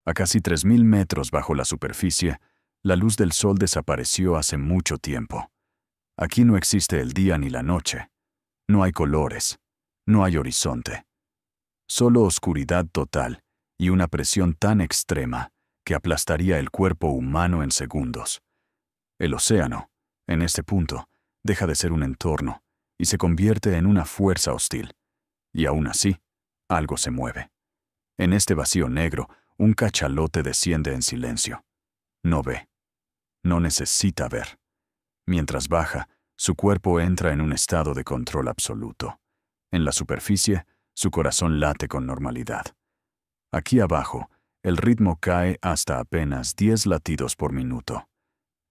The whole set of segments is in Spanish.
A casi 3000 metros bajo la superficie, la luz del sol desapareció hace mucho tiempo. Aquí no existe el día ni la noche. No hay colores. No hay horizonte. Solo oscuridad total y una presión tan extrema que aplastaría el cuerpo humano en segundos. El océano, en este punto, deja de ser un entorno y se convierte en una fuerza hostil. Y aún así, algo se mueve. En este vacío negro, un cachalote desciende en silencio. No ve. No necesita ver. Mientras baja, su cuerpo entra en un estado de control absoluto. En la superficie, su corazón late con normalidad. Aquí abajo, el ritmo cae hasta apenas 10 latidos por minuto.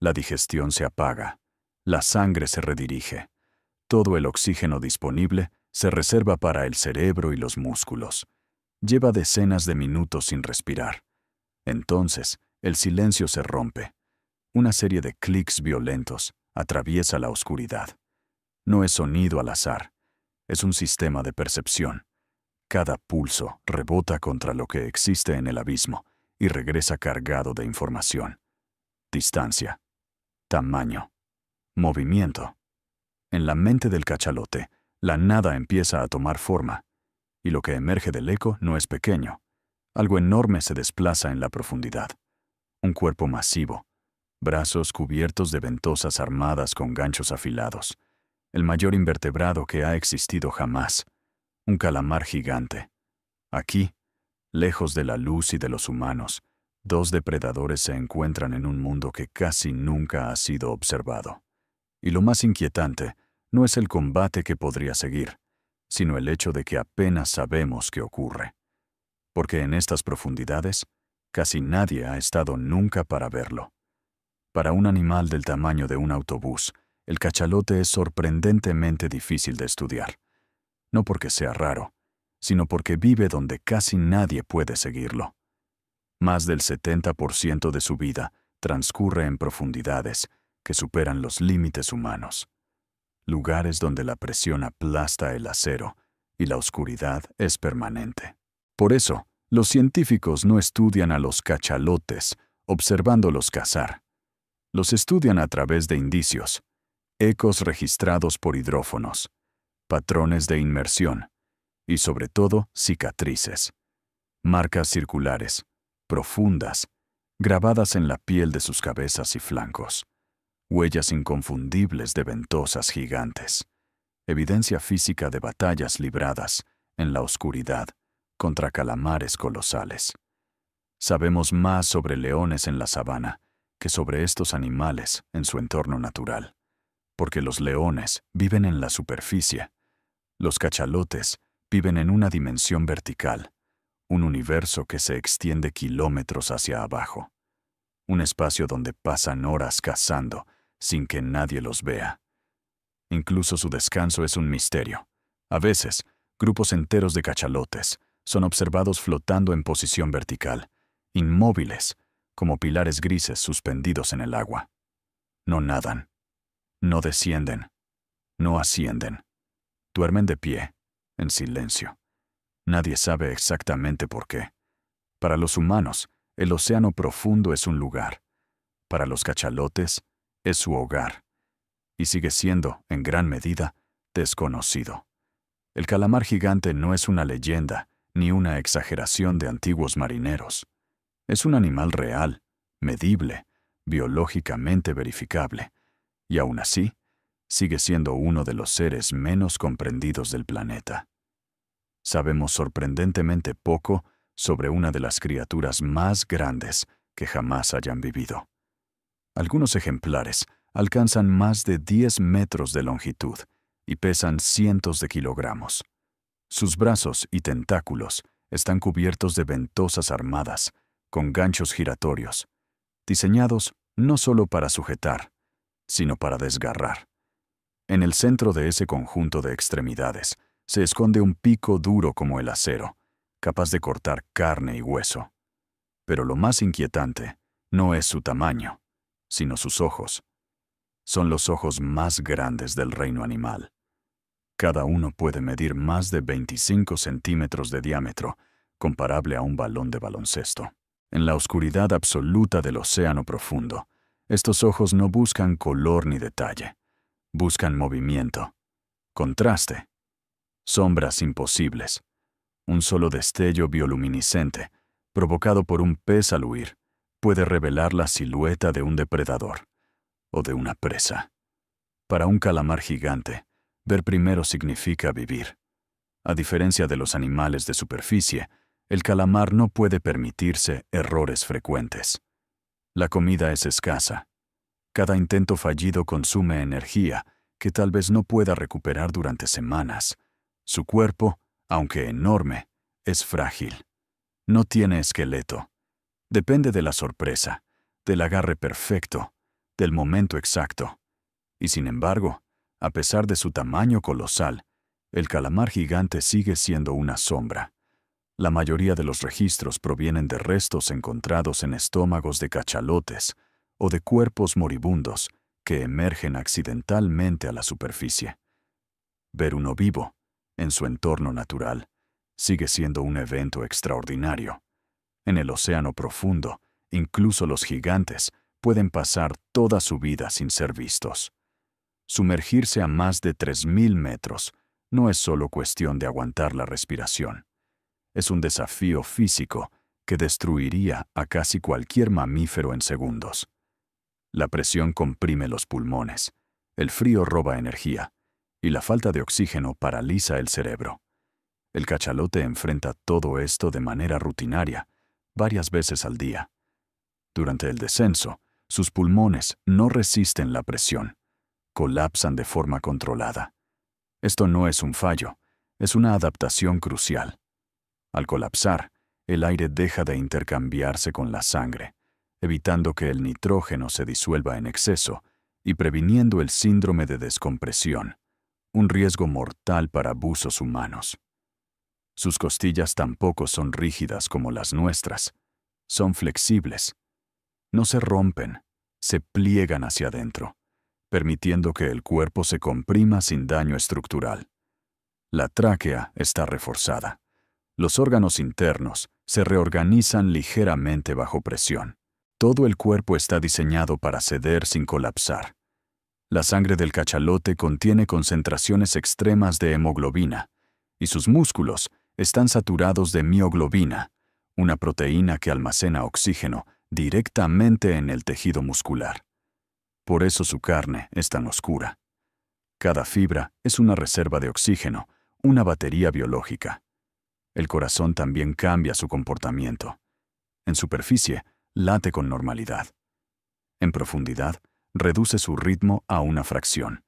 La digestión se apaga. La sangre se redirige. Todo el oxígeno disponible se reserva para el cerebro y los músculos. Lleva decenas de minutos sin respirar. Entonces, el silencio se rompe. Una serie de clics violentos atraviesa la oscuridad. No es sonido al azar. Es un sistema de percepción. Cada pulso rebota contra lo que existe en el abismo y regresa cargado de información. Distancia. Tamaño. Movimiento. En la mente del cachalote, la nada empieza a tomar forma, y lo que emerge del eco no es pequeño. Algo enorme se desplaza en la profundidad. Un cuerpo masivo, brazos cubiertos de ventosas armadas con ganchos afilados, el mayor invertebrado que ha existido jamás, un calamar gigante. Aquí, lejos de la luz y de los humanos, dos depredadores se encuentran en un mundo que casi nunca ha sido observado. Y lo más inquietante no es el combate que podría seguir, sino el hecho de que apenas sabemos qué ocurre. Porque en estas profundidades, casi nadie ha estado nunca para verlo. Para un animal del tamaño de un autobús, el cachalote es sorprendentemente difícil de estudiar. No porque sea raro, sino porque vive donde casi nadie puede seguirlo. Más del 70% de su vida transcurre en profundidades que superan los límites humanos. Lugares donde la presión aplasta el acero y la oscuridad es permanente. Por eso, los científicos no estudian a los cachalotes observándolos cazar. Los estudian a través de indicios, ecos registrados por hidrófonos, patrones de inmersión y, sobre todo, cicatrices. Marcas circulares, profundas, grabadas en la piel de sus cabezas y flancos. Huellas inconfundibles de ventosas gigantes. Evidencia física de batallas libradas en la oscuridad contra calamares colosales. Sabemos más sobre leones en la sabana que sobre estos animales en su entorno natural, porque los leones viven en la superficie. Los cachalotes viven en una dimensión vertical, un universo que se extiende kilómetros hacia abajo. Un espacio donde pasan horas cazando sin que nadie los vea. Incluso su descanso es un misterio. A veces, grupos enteros de cachalotes son observados flotando en posición vertical, inmóviles, como pilares grises suspendidos en el agua. No nadan, no descienden, no ascienden. Duermen de pie, en silencio. Nadie sabe exactamente por qué. Para los humanos, el océano profundo es un lugar. Para los cachalotes, es su hogar. Y sigue siendo, en gran medida, desconocido. El calamar gigante no es una leyenda ni una exageración de antiguos marineros. Es un animal real, medible, biológicamente verificable, y aún así, sigue siendo uno de los seres menos comprendidos del planeta. Sabemos sorprendentemente poco sobre una de las criaturas más grandes que jamás hayan vivido. Algunos ejemplares alcanzan más de 10 metros de longitud y pesan cientos de kilogramos. Sus brazos y tentáculos están cubiertos de ventosas armadas, con ganchos giratorios, diseñados no solo para sujetar, sino para desgarrar. En el centro de ese conjunto de extremidades se esconde un pico duro como el acero, capaz de cortar carne y hueso. Pero lo más inquietante no es su tamaño, sino sus ojos. Son los ojos más grandes del reino animal. Cada uno puede medir más de 25 centímetros de diámetro, comparable a un balón de baloncesto. En la oscuridad absoluta del océano profundo, estos ojos no buscan color ni detalle. Buscan movimiento, contraste, sombras imposibles. Un solo destello bioluminiscente, provocado por un pez al huir, puede revelar la silueta de un depredador o de una presa. Para un calamar gigante, ver primero significa vivir. A diferencia de los animales de superficie, el calamar no puede permitirse errores frecuentes. La comida es escasa. Cada intento fallido consume energía que tal vez no pueda recuperar durante semanas. Su cuerpo, aunque enorme, es frágil. No tiene esqueleto. Depende de la sorpresa, del agarre perfecto, del momento exacto. Y sin embargo, a pesar de su tamaño colosal, el calamar gigante sigue siendo una sombra. La mayoría de los registros provienen de restos encontrados en estómagos de cachalotes o de cuerpos moribundos que emergen accidentalmente a la superficie. Ver uno vivo, en su entorno natural, sigue siendo un evento extraordinario. En el océano profundo, incluso los gigantes pueden pasar toda su vida sin ser vistos. Sumergirse a más de 3.000 metros no es solo cuestión de aguantar la respiración. Es un desafío físico que destruiría a casi cualquier mamífero en segundos. La presión comprime los pulmones, el frío roba energía, y la falta de oxígeno paraliza el cerebro. El cachalote enfrenta todo esto de manera rutinaria, varias veces al día. Durante el descenso, sus pulmones no resisten la presión, colapsan de forma controlada. Esto no es un fallo, es una adaptación crucial. Al colapsar, el aire deja de intercambiarse con la sangre, evitando que el nitrógeno se disuelva en exceso y previniendo el síndrome de descompresión, un riesgo mortal para buzos humanos. Sus costillas tampoco son rígidas como las nuestras, son flexibles. No se rompen, se pliegan hacia adentro, permitiendo que el cuerpo se comprima sin daño estructural. La tráquea está reforzada. Los órganos internos se reorganizan ligeramente bajo presión. Todo el cuerpo está diseñado para ceder sin colapsar. La sangre del cachalote contiene concentraciones extremas de hemoglobina, y sus músculos están saturados de mioglobina, una proteína que almacena oxígeno directamente en el tejido muscular. Por eso su carne es tan oscura. Cada fibra es una reserva de oxígeno, una batería biológica. El corazón también cambia su comportamiento. En superficie, late con normalidad. En profundidad, reduce su ritmo a una fracción.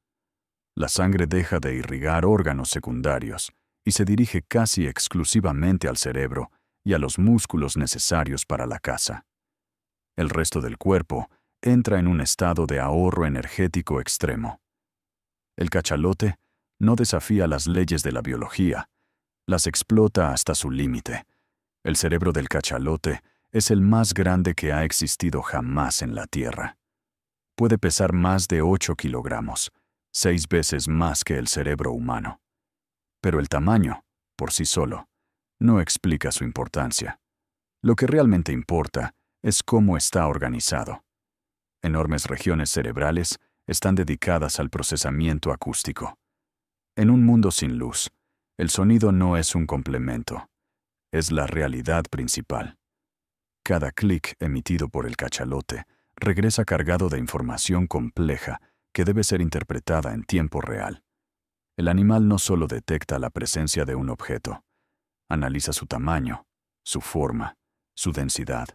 La sangre deja de irrigar órganos secundarios y se dirige casi exclusivamente al cerebro y a los músculos necesarios para la caza. El resto del cuerpo entra en un estado de ahorro energético extremo. El cachalote no desafía las leyes de la biología, las explota hasta su límite. El cerebro del cachalote es el más grande que ha existido jamás en la Tierra. Puede pesar más de 8 kilogramos, 6 veces más que el cerebro humano. Pero el tamaño, por sí solo, no explica su importancia. Lo que realmente importa es cómo está organizado. Enormes regiones cerebrales están dedicadas al procesamiento acústico. En un mundo sin luz, el sonido no es un complemento, es la realidad principal. Cada clic emitido por el cachalote regresa cargado de información compleja que debe ser interpretada en tiempo real. El animal no solo detecta la presencia de un objeto, analiza su tamaño, su forma, su densidad,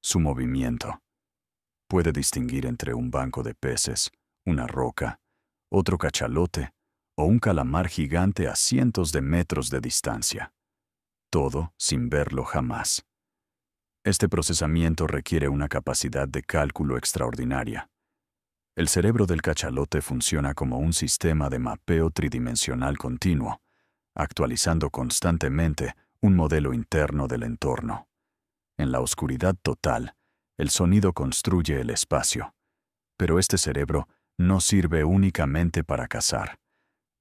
su movimiento. Puede distinguir entre un banco de peces, una roca, otro cachalote o un calamar gigante a cientos de metros de distancia. Todo sin verlo jamás. Este procesamiento requiere una capacidad de cálculo extraordinaria. El cerebro del cachalote funciona como un sistema de mapeo tridimensional continuo, actualizando constantemente un modelo interno del entorno. En la oscuridad total, el sonido construye el espacio. Pero este cerebro no sirve únicamente para cazar.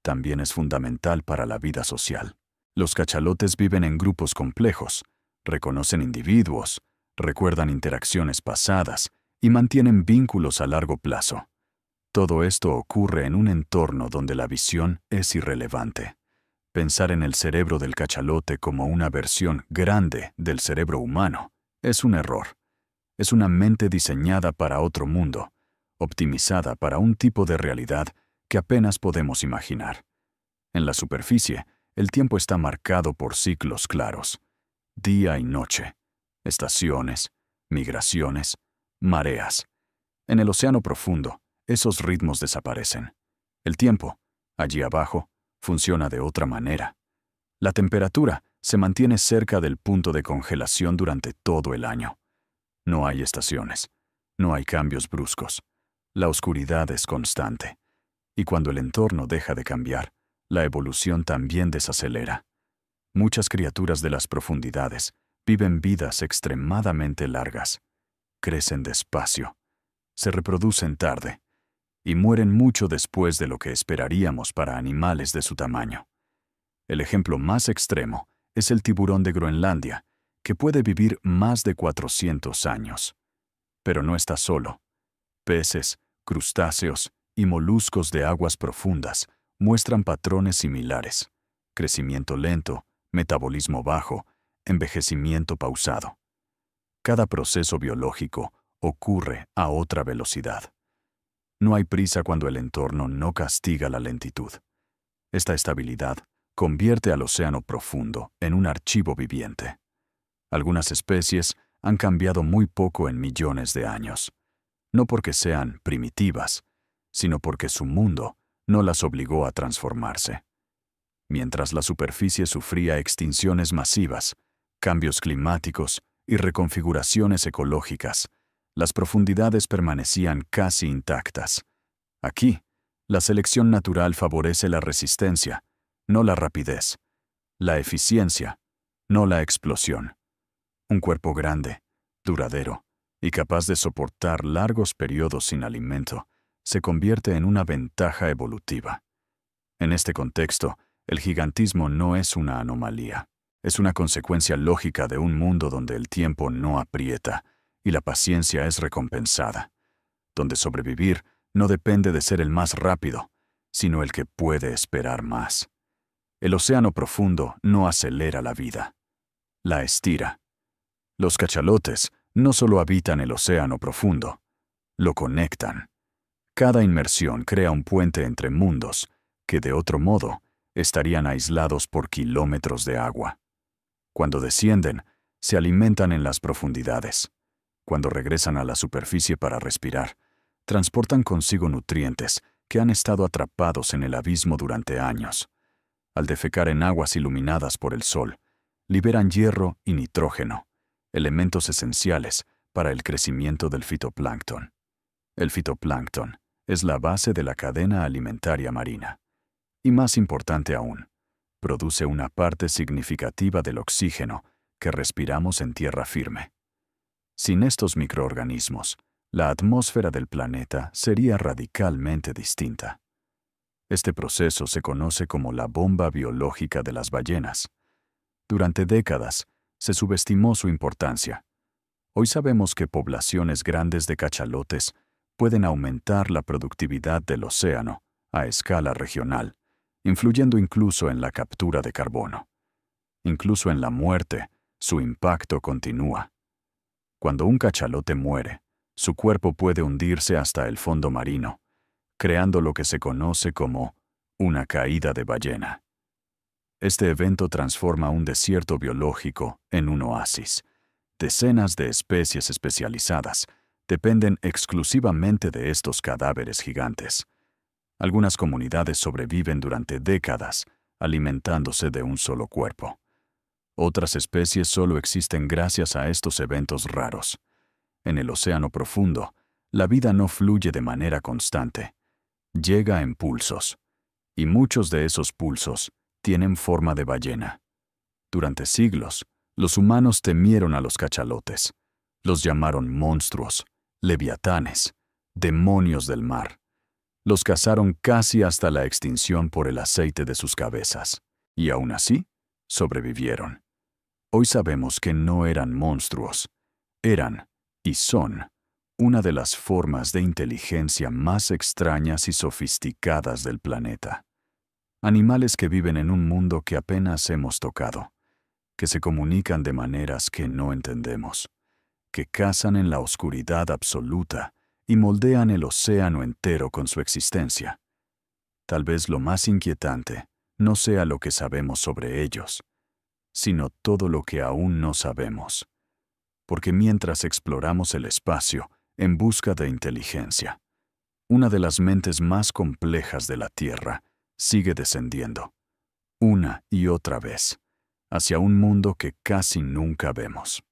También es fundamental para la vida social. Los cachalotes viven en grupos complejos, reconocen individuos, recuerdan interacciones pasadas y mantienen vínculos a largo plazo. Todo esto ocurre en un entorno donde la visión es irrelevante. Pensar en el cerebro del cachalote como una versión grande del cerebro humano es un error. Es una mente diseñada para otro mundo, optimizada para un tipo de realidad que apenas podemos imaginar. En la superficie, el tiempo está marcado por ciclos claros, día y noche, estaciones, migraciones, mareas. En el océano profundo, esos ritmos desaparecen. El tiempo, allí abajo, funciona de otra manera. La temperatura se mantiene cerca del punto de congelación durante todo el año. No hay estaciones, no hay cambios bruscos. La oscuridad es constante. Y cuando el entorno deja de cambiar, la evolución también desacelera. Muchas criaturas de las profundidades viven vidas extremadamente largas. Crecen despacio, se reproducen tarde y mueren mucho después de lo que esperaríamos para animales de su tamaño. El ejemplo más extremo es el tiburón de Groenlandia, que puede vivir más de 400 años. Pero no está solo. Peces, crustáceos y moluscos de aguas profundas muestran patrones similares: crecimiento lento, metabolismo bajo, envejecimiento pausado. Cada proceso biológico ocurre a otra velocidad. No hay prisa cuando el entorno no castiga la lentitud. Esta estabilidad convierte al océano profundo en un archivo viviente. Algunas especies han cambiado muy poco en millones de años, no porque sean primitivas, sino porque su mundo no las obligó a transformarse. Mientras la superficie sufría extinciones masivas, cambios climáticos y reconfiguraciones ecológicas, las profundidades permanecían casi intactas. Aquí, la selección natural favorece la resistencia, no la rapidez, la eficiencia, no la explosión. Un cuerpo grande, duradero y capaz de soportar largos periodos sin alimento se convierte en una ventaja evolutiva. En este contexto, el gigantismo no es una anomalía, es una consecuencia lógica de un mundo donde el tiempo no aprieta y la paciencia es recompensada, donde sobrevivir no depende de ser el más rápido, sino el que puede esperar más. El océano profundo no acelera la vida, la estira. Los cachalotes no solo habitan el océano profundo, lo conectan. Cada inmersión crea un puente entre mundos que, de otro modo, estarían aislados por kilómetros de agua. Cuando descienden, se alimentan en las profundidades. Cuando regresan a la superficie para respirar, transportan consigo nutrientes que han estado atrapados en el abismo durante años. Al defecar en aguas iluminadas por el sol, liberan hierro y nitrógeno, elementos esenciales para el crecimiento del fitoplancton. El fitoplancton es la base de la cadena alimentaria marina. Y más importante aún, produce una parte significativa del oxígeno que respiramos en tierra firme. Sin estos microorganismos, la atmósfera del planeta sería radicalmente distinta. Este proceso se conoce como la bomba biológica de las ballenas. Durante décadas, se subestimó su importancia. Hoy sabemos que poblaciones grandes de cachalotes pueden aumentar la productividad del océano a escala regional, influyendo incluso en la captura de carbono. Incluso en la muerte, su impacto continúa. Cuando un cachalote muere, su cuerpo puede hundirse hasta el fondo marino, creando lo que se conoce como una caída de ballena. Este evento transforma un desierto biológico en un oasis. Decenas de especies especializadas dependen exclusivamente de estos cadáveres gigantes. Algunas comunidades sobreviven durante décadas, alimentándose de un solo cuerpo. Otras especies solo existen gracias a estos eventos raros. En el océano profundo, la vida no fluye de manera constante. Llega en pulsos. Y muchos de esos pulsos tienen forma de ballena. Durante siglos, los humanos temieron a los cachalotes. Los llamaron monstruos, leviatanes, demonios del mar. Los cazaron casi hasta la extinción por el aceite de sus cabezas. Y aún así, sobrevivieron. Hoy sabemos que no eran monstruos. Eran, y son, una de las formas de inteligencia más extrañas y sofisticadas del planeta. Animales que viven en un mundo que apenas hemos tocado, que se comunican de maneras que no entendemos, que cazan en la oscuridad absoluta y moldean el océano entero con su existencia. Tal vez lo más inquietante no sea lo que sabemos sobre ellos, sino todo lo que aún no sabemos. Porque mientras exploramos el espacio en busca de inteligencia, una de las mentes más complejas de la Tierra sigue descendiendo, una y otra vez, hacia un mundo que casi nunca vemos.